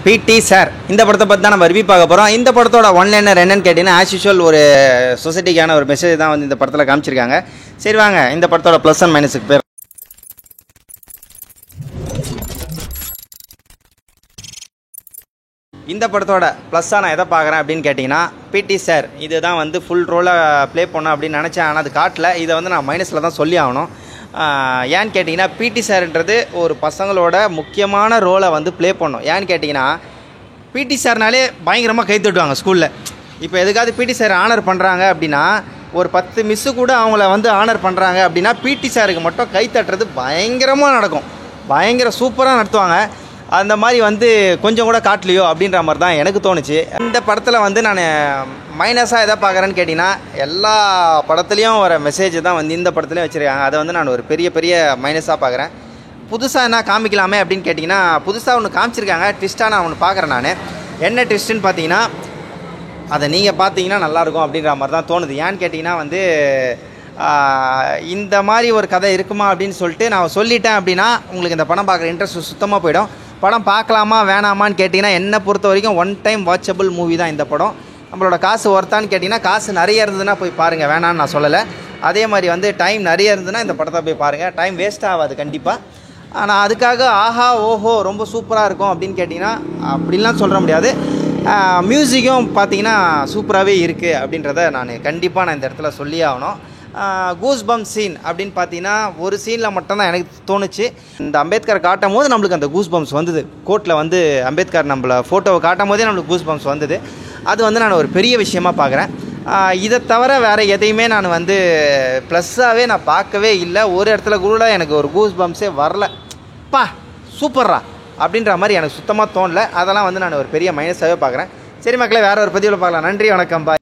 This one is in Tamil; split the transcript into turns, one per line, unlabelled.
பிடி சார் இந்த படத்தை பற்றி தான் நம்ம ரிவ்யூ பார்க்க போகிறோம். இந்த படத்தோட ஒன்லைனர் என்னன்னு கேட்டிங்கன்னா, ஆஸ் யூஷுவல் ஒரு சொசைட்டிக்கான ஒரு மெசேஜ் தான் வந்து இந்த படத்தில் காமிச்சிருக்காங்க. சரி வாங்க இந்த படத்தோட ப்ளஸ் அண்ட் மைனஸுக்கு பேர். இந்த படத்தோட ப்ளஸ்ஸாக நான் எதை பார்க்குறேன் அப்படின்னு கேட்டிங்கன்னா, பிடி சார் இதுதான் வந்து ஃபுல் ரோலாக ப்ளே பண்ணோம் அப்படின்னு நினச்சேன். ஆனால் அது காட்டல. இதை வந்து நான் மைனஸில் தான் சொல்லி ஆகணும். ஏன்னு கேட்டிங்கன்னா, பிடி சார்ன்றது ஒரு பசங்களோட முக்கியமான ரோலை வந்து ப்ளே பண்ணோம். ஏன்னு கேட்டிங்கன்னா, பிடி சார்னாலே பயங்கரமாக கை தட்டுவாங்க ஸ்கூலில். இப்போ எதுக்காவது பிடி சார் ஆனர் பண்ணுறாங்க அப்படின்னா, ஒரு 10 மிஸ்ஸு கூட அவங்கள வந்து ஆனர் பண்ணுறாங்க அப்படின்னா, பிடி சாருக்கு மட்டும் கை தட்டுறது பயங்கரமாக நடக்கும். பயங்கர சூப்பராக நடத்துவாங்க. அந்த மாதிரி வந்து கொஞ்சம் கூட காட்டலையோ அப்படின்ற மாதிரி தான் எனக்கு தோணுச்சு. இந்த படத்தில் வந்து நான் மைனஸாக எதை பார்க்குறேன்னு கேட்டிங்கன்னா, எல்லா படத்துலேயும் வர மெசேஜ் தான் வந்து இந்த படத்துலேயும் வச்சுருக்காங்க. அதை வந்து நான் ஒரு பெரிய மைனஸாக பார்க்குறேன். புதுசாக என்ன காமிக்கலாமே அப்படின்னு கேட்டிங்கன்னா, புதுசாக ஒன்று காமிச்சிருக்காங்க. ட்விஸ்ட்டாக நான் ஒன்று பார்க்குறேன். நான் என்ன ட்விஸ்ட்டுன்னு பார்த்தீங்கன்னா, அதை நீங்கள் பார்த்தீங்கன்னா நல்லாயிருக்கும் அப்படின்ற மாதிரி தான் தோணுது. ஏன்னு கேட்டிங்கன்னா வந்து, இந்த மாதிரி ஒரு கதை இருக்குமா அப்படின்னு சொல்லிட்டு நான் சொல்லிட்டேன் அப்படின்னா உங்களுக்கு இந்த படம் பார்க்குற இன்ட்ரெஸ்ட் சுத்தமாக போயிடும். படம் பார்க்கலாமா வேணாமான்னு கேட்டிங்கன்னா, என்னை பொறுத்த வரைக்கும் ஒன் டைம் வாட்சபிள் மூவி தான் இந்த படம். நம்மளோட காசு ஒர்த்தான்னு கேட்டிங்கன்னா, காசு நிறைய இருந்ததுன்னா போய் பாருங்கள், வேணான்னு நான் சொல்லலை. அதே மாதிரி வந்து டைம் நிறைய இருந்ததுன்னா இந்த படத்தை போய் பாருங்கள். டைம் வேஸ்ட் ஆகாது கண்டிப்பாக. ஆனால் அதுக்காக ஆஹா ஓஹோ ரொம்ப சூப்பராக இருக்கும் அப்படின்னு கேட்டிங்கன்னா அப்படின்லாம் சொல்ல முடியாது. மியூசிக்கும் பார்த்தீங்கன்னா சூப்பராகவே இருக்குது அப்படின்றத நான் கண்டிப்பாக இந்த இடத்துல சொல்லி ஆகணும். கூஸ் பம்ப் சீன் அப்படின்னு பார்த்தீங்கன்னா, ஒரு சீனில் மட்டும்தான் எனக்கு தோணுச்சு. இந்த அம்பேத்கர் காட்டும் போது நம்மளுக்கு அந்த கூஸ் பம்ப்ஸ் வந்தது. கோர்ட்டில் வந்து அம்பேத்கர் நம்மளை ஃபோட்டோவை காட்டும் போதே நம்மளுக்கு கூஸ் பம்ப்ஸ் வந்தது. அது வந்து நான் ஒரு பெரிய விஷயமாக பார்க்குறேன். இதை தவிர வேறு எதையுமே நான் வந்து ப்ளஸ்ஸாகவே நான் பார்க்கவே இல்லை. ஒரு இடத்துல கூட எனக்கு ஒரு கூஸ் பம்ப்ஸே வரல. பா சூப்பர்ரா அப்படின்ற மாதிரி எனக்கு சுத்தமாக தோணலை. அதெல்லாம் வந்து நான் ஒரு பெரிய மைனஸாகவே பார்க்குறேன். சரி மக்களே, வேறு ஒரு பதிவில் பார்க்கலாம். நன்றி, வணக்கம், பாய்.